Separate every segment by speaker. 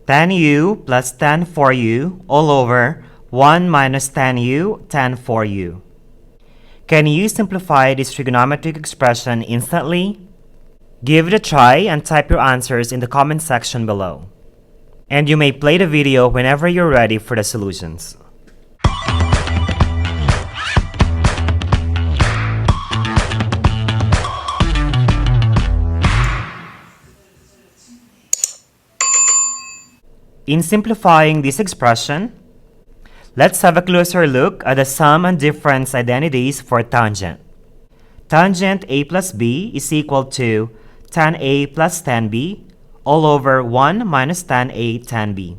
Speaker 1: tan u plus tan 4u all over 1 minus tan u tan 4u. Can you simplify this trigonometric expression instantly? Give it a try and type your answers in the comment section below. And you may play the video whenever you're ready for the solutions. In simplifying this expression, let's have a closer look at the sum and difference identities for tangent. Tangent a plus b is equal to tan a plus tan b all over 1 minus tan a tan b.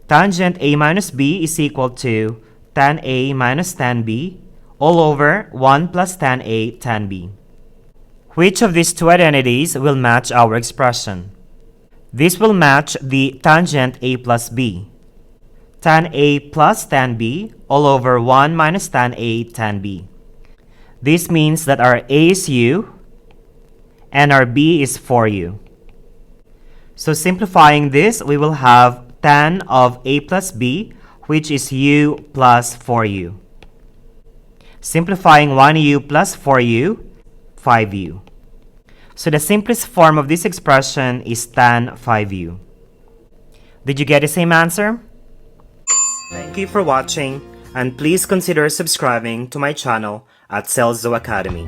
Speaker 1: Tangent a minus b is equal to tan a minus tan b all over 1 plus tan a tan b. Which of these two identities will match our expression? This will match the tangent a plus b. Tan a plus tan b all over 1 minus tan a tan b. This means that our a is u and our b is 4u. So simplifying this, we will have tan of a plus b, which is u plus 4u. Simplifying 1u plus 4u, 5u. So the simplest form of this expression is tan 5u. Did you get the same answer? Thank you for watching, and please consider subscribing to my channel at Celzo Academy.